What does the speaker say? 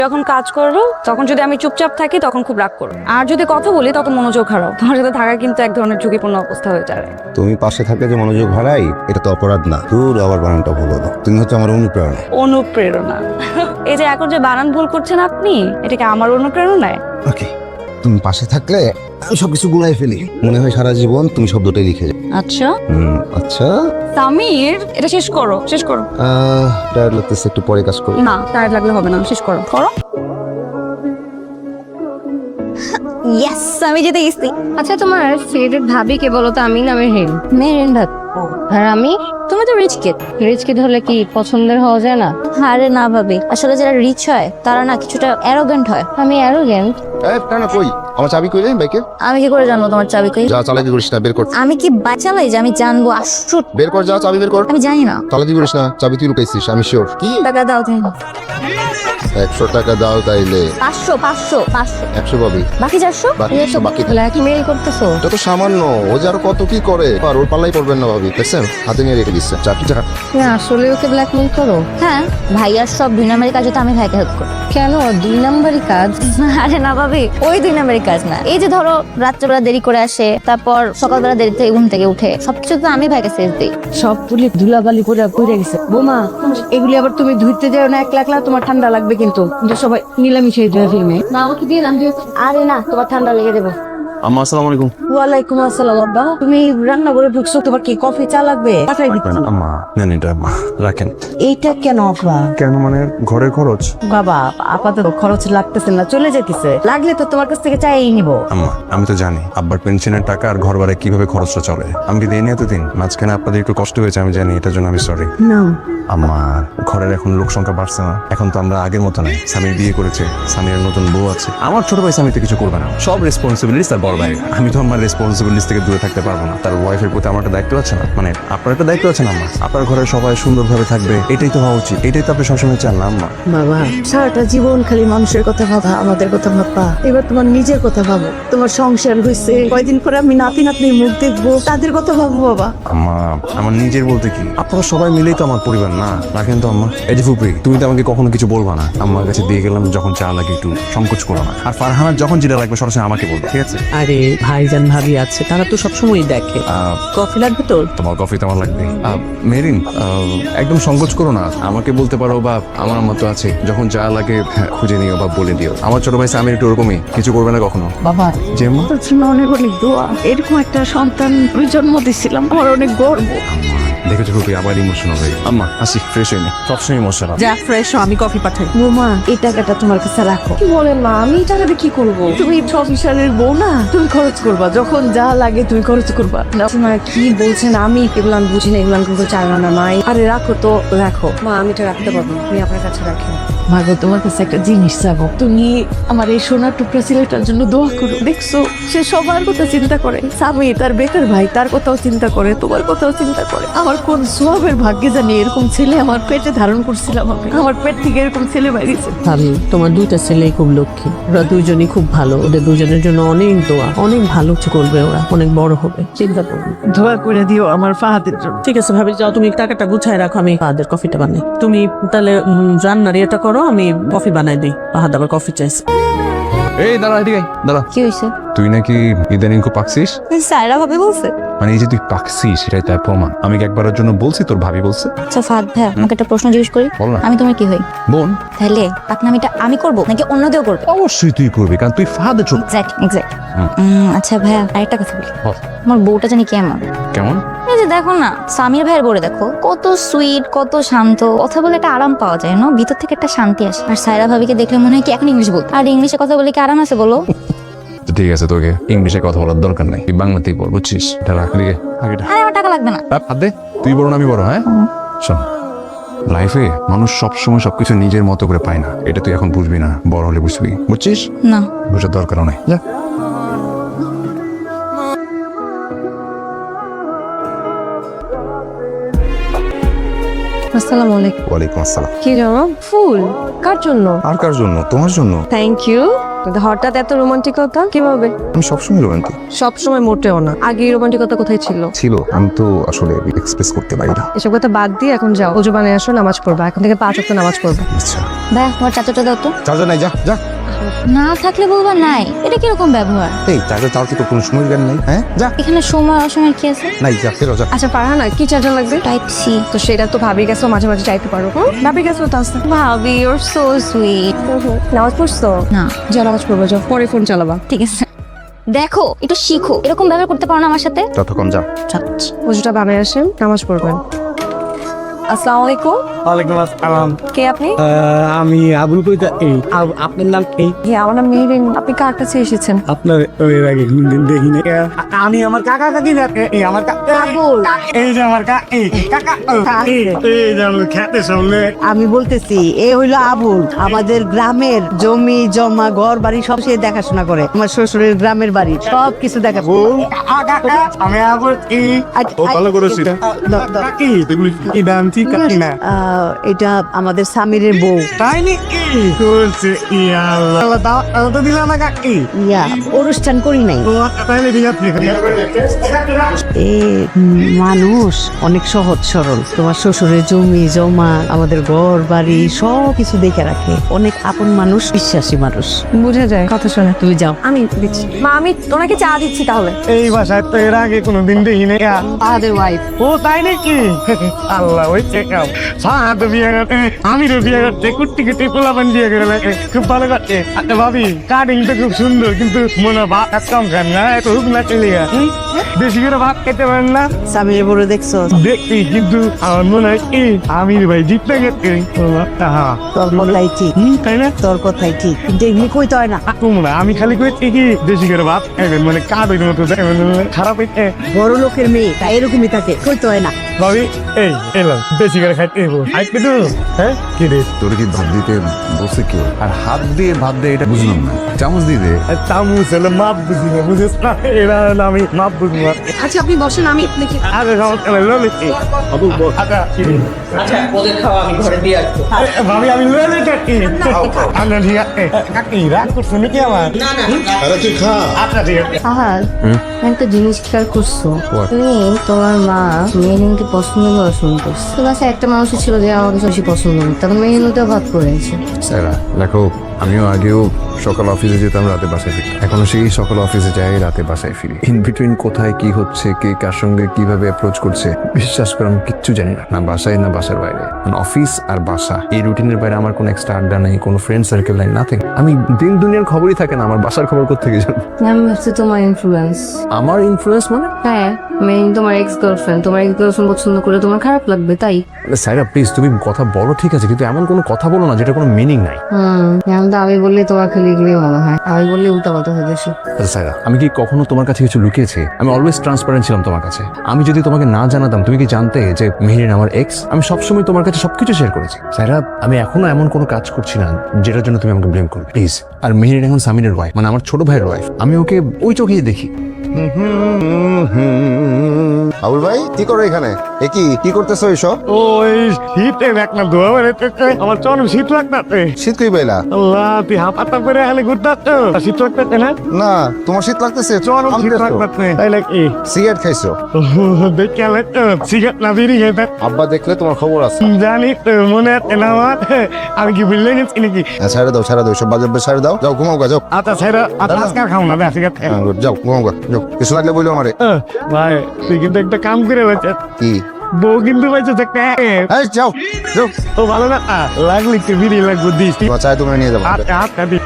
যখন কাজ করো তখন যদি আমি চুপচাপ থাকি তখন খুব রাগ করো, আর যদি কথা বলি তখন মনোযোগ হারাও। তোমার সাথে থাকা কিন্তু এক ধরনের ঝুঁকিপূর্ণ অবস্থা হয়ে যায়। তুমি পাশে থাকলে যে মনোযোগ হারাই, এটা তো অপরাধ না। দূর, আবার বানানটা ভুল হলো। তুমি হচ্ছে আমার অনুপ্রেরণা। অনুপ্রেরণা? এই যে এখন যে বানান ভুল করছেন আপনি, এটাকে আমার অনুপ্রেরণায়? ওকে, তুমি পাশে থাকলে আমি সবকিছু গুলাই ফেলি, মনে হয় সারা জীবন তুমি শব্দটাই লিখে যাও। আচ্ছা আচ্ছা, সামির, এটা শেষ করো, শেষ করো। টায়ার লাগতেছে, একটু পরে কাজ করি। না, টায়ার্ড লাগলে হবে না, শেষ করো, করো। ইয়েস, আমি যেতে গেছি। আচ্ছা, তোমার ফেভারিট ভাবি কে বলো তো? আমি নামের হেল মেরিন্ডা। আর আমি? তুমি তো রিচ কিড। রিচ কিড হলে কি পছন্দের হওয়া যায় না? আরে না ভাবি, আসলে যারা রিচ হয় তারা না কিছুটা অ্যারোগেন্ট হয়। আমি অ্যারোগেন্ট? না কই আমার চাবি কই রে বাইকে? আমি কি করে জানবো তোমার চাবি কই? যা চালাকি করিস না, বের কর। আমি কি বাইক চালাই যে আমি জানবো? আশ্চর্য, বের কর, যা চাবি বের কর। আমি জানি না। চালাকি করিস না, চাবি তুই লুকাইছিস, আমি শিওর। কি টাকা দাও তুমি। 100 টাকা দাও তাইলে 500 500 500 100 পাবি। বাকি 400। বাকি 100 বাকি থাকে। ব্ল্যাকমেইল করতেছো? এটা তো সামান্য, ও যে আরো কত কি করে, আর ওর পাল্লাই পড়বেন না ভাবি। দেখছেন হাতে নিয়ে রেখে দিচ্ছে। চাকরি টাকা তুমি আসলে ওকে ব্ল্যাকমেইল করো? হ্যাঁ, ভাইয়ার সব 2 নাম্বারের কাজে তো আমি ভাইকে হেল্প করি। কেন 2 নাম্বারই কাজ? আরে না ভাবি, ওই 2 নাম্বারের কাজ না। এই যে ধরো রাত্রেবেলা দেরি করে আসে, তারপর সকালবেলা দেরি থেকে ঘুম থেকে উঠে, সবকিছু তো আমি ভাইকে সেজ দিই। সব পুলি ধুলাবালি করে পড়ে গেছে। বোমা, এগুলি আবার তুমি ধুইতে যাও না, একলা একলা, তোমার ঠান্ডা লাগবে কিন্তু। কিন্তু সবাই নিলামিশে ধুয়ে ফেলবে। না, আমাকে দিয়ে আমি। আরে না, তোমার ঠান্ডা লেগে দেবো। আম্মা আসসালামু আলাইকুম। ওয়ালাইকুম আসসালাম। আব্বা, তুমি রান্না করে ঢুকছো, তোমার কি কফি চা লাগবে? পাঠাই দিচ্ছি। আম্মা নেন এটা, আম্মা রাখেন। এইটা কেন আব্বা? কেন মানে ঘরের খরচ? বাবা, আপাতত খরচ লাগতেছে না, চলে যেতেছে। লাগলে তো তোমার কাছ থেকে চাই নিবো। আম্মা আমি তো জানি আব্বার পেনশনের টাকা আর ঘর ভাড়ায় কিভাবে খরচটা চলে। আমি কি দেইনি এতদিন? মাঝখানে আপনাদের একটু কষ্ট হয়েছে, আমি জানি, এটার জন্য আমি সরি। না, আমার ঘরের এখন লোক সংখ্যা বাড়ছে না, এখন তো আমরা আগের মতো নাই। স্বামীর বিয়ে করেছে, স্বামীর নতুন বউ আছে। আমার ছোট ভাই স্বামী তো কিছু করবে না, সব রেসপন্সিবিলিটিস তার বড় ভাই। আমি তো আমার রেসপন্সিবিলিটিস থেকে দূরে থাকতে পারবো না। তার ওয়াইফের প্রতি আমার একটা দায়িত্ব আছে না, মানে আপনার একটা দায়িত্ব আছে না আম্মা? আপনার ঘরে সবাই সুন্দরভাবে থাকবে, এটাই তো হওয়া উচিত। এটাই তো আপনি সবসময় চান না আম্মা? বাবা, সারাটা জীবন খালি মানুষের কথা ভাবা, আমাদের কথা ভাববা। এবার তোমার নিজের কথা ভাবো। তোমার সংসার হয়েছে, কয়দিন পরে আমি নাতি নাতনির মুখ দেখবো, তাদের কথা ভাবো বাবা। আম্মা আমার নিজের বলতে কি, আপনারা সবাই মিলেই তো আমার পরিবার না? রাখেন তো আম্মা। এই যে ফুপি, তুমি তো আমাকে কখনো কিছু বলবা না। আম্মার কাছে দিয়ে গেলাম, যখন চা লাগে একটু সংকোচ করো না। আর ফারহানার যখন যেটা লাগবে সরাসরি আমাকে বলবো, ঠিক আছে? আরে ভাইজান ভাবি আছে, তারা তো সবসময় দেখে। কফি লাগবে তোর? তোমার কফি তোমার লাগবে। মেরিন, একদম সংকোচ করো না, আমাকে বলতে পারো, বা আমার আম্মা তো আছে, যখন যা লাগে খুঁজে নিও বা বলে দিও। আমার ছোট ভাই আমি একটু ওরকমই, কিছু করবে না কখনো। বাবা, যে মা, তোর জন্য অনেক অনেক দোয়া। এরকম একটা সন্তান আমি জন্ম দিছিলাম, আমার অনেক গর্ব। দেখেছো ফুপি আবার ইমোশনাল হয়ে। আম্মা আসি, ফ্রেশ হয়নি, সবসময় ইমোশনাল। যা ফ্রেশ হ, আমি কফি পাঠাই। বোমা, এই টাকাটা তোমার কাছে রাখো। কি বলেন মা, আমি এই টাকাটা কি করবো? তুমি সংসারের বউ না, তুমি খরচ করবা, যখন যা লাগে তুমি খরচ করবা। না মা, কি বলছেন? আমি এগুলো আমি বুঝি না, এগুলো কিন্তু চাই না নাই। আরে রাখো তো, রাখো। মা, আমি এটা রাখতে পারবো না, তুমি আপনার কাছে রাখেন। মাগো, তোমার কাছে একটা জিনিস চাবো। তুমি আমার এই সোনার টুকরা ছেলেটার জন্য দোয়া করো। দেখছো, সে সবার কথা চিন্তা করে। স্বামী, তার বেকার ভাই, তার কথাও চিন্তা করে, তোমার কথাও চিন্তা করে। আমার কোন সোহাবের ভাগ্যে জানি এরকম ছেলে আমার পেটে ধারণ করছিলাম আমি। আমার পেট থেকে এরকম ছেলে বেরিয়েছে। ভাবি, তোমার দুইটা ছেলেই খুব লক্ষ্মী, ওরা দুইজনই খুব ভালো। ওদের দুজনের জন্য অনেক দোয়া, অনেক ভালো কিছু করবে, ওরা অনেক বড় হবে, চিন্তা করবে। দোয়া করে দিও আমার ফাহাদের জন্য। ঠিক আছে ভাবি, যাও তুমি টাকাটা গুছায় রাখো, আমি ফাহাদের কফিটা বানাই। তুমি তাহলে রান্নার ইয়েটা করো, আমি কফি বানাই দিই। ফাহাদ আবার কফি চাইছে। এই দাঁড়া, এদিকে আয়, দাঁড়া। কি হয়েছে? তুই নাকি ইদানিং খুব পাকছিস? সায়রা ভাবে বলছে। মানে এই যে তুই পাকছিস, সেটাই তার প্রমাণ। আমি কি একবারের জন্য বলছি, তোর ভাবি বলছে? আচ্ছা ফাহাদ ভাই, আমাকে একটা প্রশ্ন জিজ্ঞেস করি। বল না। আমি তোমার কি হই? বোন। তাহলে পাকনামিটা আমি করব নাকি অন্য কেউ করবে? অবশ্যই তুই করবি, কারণ তুই ফাহাদের ছোট। এক্স্যাক্ট। আচ্ছা ভাইয়া, আরেকটা কথা বলি। বল। আমার বউটা জানি কেমন? কেমন? এই যে দেখো না, সামির ভাইয়ের বউরে দেখো, কত সুইট, কত শান্ত, কথা বলে একটা আরাম পাওয়া যায় না, ভিতর থেকে একটা শান্তি আসে। আর সায়রা ভাবিকে দেখলে মনে হয় কি এখন ইংলিশ বলতে, আর ইংলিশে কথা বলে কি আরাম আছে বলো? তো ঠিক আছে, তোকে ইংলিশে কথা বলার দরকার নাই, তুই বাংলাতেই বল, বুঝছিস? এটা রাখ দিকে আগেটা। আরে আমার টাকা লাগবে না। হাত দে, তুই বড় না আমি বড়? হ্যাঁ শোন, লাইফে মানুষ সবসময় সবকিছু নিজের মতো করে পায় না, এটা তুই এখন বুঝবি না, বড় হলে বুঝবি, বুঝছিস? না, বুঝার দরকারও নাই, যা। আসসালামু আলাইকুম। ওয়ালাইকুম আসসালাম। কি জানো? ফুল কার জন্য? আর কার জন্য? তোমার জন্য। Thank you. কিন্তু হঠাৎ এত রোমান্টিকতা কিভাবে? আমি সবসময় রোমান্টিক সবসময় মোটেও না। আগে এই রোমান্টিকতা কোথায় ছিল? ছিল, আমি তো আসলে এক্সপ্রেস করতে পারি না। এসব কথা বাদ দিয়ে এখন যাও, ওযু বানিয়ে আসো, নামাজ পড়বা। এখন থেকে 5 ওয়াক্ত নামাজ পড়বা। আচ্ছা ভাই তোমার চাচাটা দাও তো। চার্জার নাই, যা যা। না থাকলে বলবা নাই, এটা কিরকম ব্যবহার? এই চার্জার চাও কি তোর কোনো সময় জ্ঞান নাই? হ্যাঁ যা। এখানে সময় অসময় কি আছে? নাই, যা ফেরো যা। আচ্ছা ফারহানা, কি চার্জার লাগবে? Type C. তো সেটা তো ভাবি গেছো, মাঝে মাঝে চাইতে পারো। ভাবি গেছো তো আসতে। ভাবি ইউর সো সুইট। নামাজ পড়ছো? না যা নামাজ পড়বা, যাও, পরে ফোন চালাবা। ঠিক আছে, দেখো একটু শিখো, এরকম ব্যবহার করতে পারো না আমার সাথে। ততক্ষণ যা। ওযুটা বানিয়ে আসেন, নামাজ পড়বেন। আসসালামু আলাইকুম। ওয়ালাইকুম আসসালাম। কে আপনি? আমি আবুল কইতা। আপনার নাম কি? আমার নাম মেহেরিন। আপনি কার কাছে এসেছেন? আপনার এর আগে কোনদিন দেখিনি। আমি আমার কাকা কাকি আমার এই যে আমার কাকা এই যে আমার খেতে সামনে। আমি বলতেছি এ হইলো আবুল, আমাদের গ্রামের জমি জমা ঘর বাড়ি সব সে দেখাশোনা করে। আমার শ্বশুরের গ্রামের বাড়ি সব কিছু দেখাশোনা। আমি আবুল ভালো করেছি। কাকি কি দাম ঠিক কাকি না? এটা আমাদের স্বামীর বউ। তাই নাকি? করছে ইয়া আল্লাহ, দাও তো দিলাম না কাকি। ইয়া অনুষ্ঠান করি নাই। ও তাইলে ঠিক আছে। এ মানুষ অনেক সহজ সরল। তোমার শ্বশুরের জমি জমা আমাদের ঘর বাড়ি সব কিছু দেখে রাখে। অনেক আপন মানুষ, বিশ্বাসী মানুষ। বুঝে যায় কথা শুনে। তুমি যাও। আমি দিচ্ছি মা, আমি ওনাকে চা দিচ্ছি তাহলে। এই বাসায় তো এর আগে কোনোদিন দেখিনি। আমাদের ওয়াইফ। ও তাই নাকি? আল্লাহ ওই চেকাও সাহায্য বিয়ে করতে, আমি তো বিয়ে করতে কুট্টি কুট্টি পোলাপান বিয়ে করে লাগে, খুব ভালো করছে। আচ্ছা ভাবি, কাটিং তো খুব সুন্দর, কিন্তু মনে ভাত কম খান না, এত হুক না চলে বেশি করে ভাত খেতে পারেন না। স্বামীর বড় দেখছো? দেখছি, কিন্তু আমার মনে হয় কি আমির ভাই জিততে গেছে। তোর কথাই ঠিক, তাই না? তোর কথাই ঠিক, কিন্তু এমনি কইতে হয় না। তোমরা আমি খালি কইছি কি বেশি করে ভাত খাইবেন, মানে কাদের মতো দেখবেন, খারাপ হইছে। বড় লোকের মেয়ে তাই এরকমই থাকে, কইতে হয় না। ভাবি এই এলাম বেশি করে খাইতে হইব। আইতে তো হ্যাঁ কি রে? তোর কি ভাত দিতে বসে কেউ? আর হাত দিয়ে ভাত দিয়ে এটা বুঝলাম না। চামচ দিয়ে দে। চামচ হলে মাপ বুঝি না, বুঝিস না? এরা হলো আমি মাপ বুঝি না। আচ্ছা আপনি বসেন, আমি আপনাকে আগে সমস্যা নেই, ললি আচ্ছা ওদের খাওয়া আমি ঘরে দিয়ে আসবো। ভাবি আমি ললি কাকি। আচ্ছা ঠিক আছে কাকি, রাগ করছো নাকি আমার? আরে তুই খা। আচ্ছা ঠিক আছে। আহার একটা জিনিস খেয়াল করছো? তুমি তোমার মা মেহেরিনকে পছন্দ করা শুরু করছো। তো বাসায় একটা মানুষই ছিল যে আমাকে বেশি পছন্দ করতো, তখন মেহেরিনটাও ভাগ করেছে। স্যারা দেখো, আমিও আগেও সকাল অফিসে যেতাম, রাতে বাসায় ফিরি। এখনো সেই সকাল অফিসে যাই, রাতে বাসায় ফিরি। ইন বিটুইন কোথায় কি হচ্ছে, কে কার সঙ্গে কিভাবে অ্যাপ্রোচ করছে, বিশ্বাস করে আমি কিচ্ছু জানি না, না বাসায় না বাসার বাইরে। মানে অফিস আর বাসা, এই রুটিনের বাইরে আমার কোনো এক্সট্রা আড্ডা নেই, কোনো ফ্রেন্ড সার্কেল নাই, নাথিং। আমি দিন দুনিয়ার খবরই থাকে না, আমার বাসার খবর কোথেকে জানো? আমি ভাবছি তোমার ইনফ্লুয়েন্স। আমার ইনফ্লুয়েন্স মানে? হ্যাঁ, মেহেরিন তোমার এক্স গার্লফ্রেন্ড, তোমার এক্স গার্লফ্রেন্ড পছন্দ করে তোমার খারাপ লাগবে তাই। স্যারা প্লিজ, তুমি কথা বলো ঠিক আছে, কিন্তু এমন কোনো কথা বলো না যেটা কোনো মিনিং নাই। এখন তো আমি বললে তোমার খালি এগুলোই মনে হয়, আমি বললে উল্টা পাল্টা হয়ে গেছে। আচ্ছা স্যারা, আমি কি কখনো তোমার কাছে কিছু লুকিয়েছি? আমি অলওয়েজ ট্রান্সপারেন্ট ছিলাম তোমার কাছে। আমি যদি তোমাকে না জানাতাম, তুমি কি জানতে যে মেহেরিন আমার এক্স? আমি সবসময় তোমার কাছে সবকিছু শেয়ার করেছি। স্যারা, আমি এখনো এমন কোনো কাজ করছি না যেটার জন্য তুমি আমাকে ব্লেম করবে, প্লিজ। আর মেহেরিন এখন সামিনের ওয়াইফ, মানে আমার ছোট ভাইয়ের ওয়াইফ। আমি ওকে ওই চোখেই দেখি। আবুল ভাই কি করো এখানে? এ কি করতেছো এইসব? ও এই শীতে দেখ না, ধোয়া বেরোতেছে, আমার চরম শীত লাগতেছে। শীত কই পাইলা? আল্লাহ, তুই হাঁপাতা করে এখানে ঘুরতেছ, শীত লাগতেছে না? না, তোমার শীত লাগতেছে? চরম শীত লাগতেছে, তাই নাকি? সিগারেট খাইছো? দেখে সিগারেট না বিড়ি খেতে আব্বা দেখলে তোমার খবর আছে। জানি তো, মনে আছে না আমার? আমি কি বুঝলে গেছি নাকি? ছেড়ে দাও সব বাজে ছেড়ে দাও, যাও ঘুমাও গা, যাও। আচ্ছা ছেড়ে, আজকাল খাও না সিগারেট। যাও ঘুমাও গা, যাও। কিছু লাগলে বললো আমারে। ভাই তুই কিন্তু একটা কাম করে বলছিস, কি? বউ কিন্তু পাইছো একটা। এই যাও যাও। ও ভালো না, লাগলে একটু বিড়ি লাগবে দিস। তোমার চায় তুমি নিয়ে যাবো। আচ্ছা আচ্ছা দিস।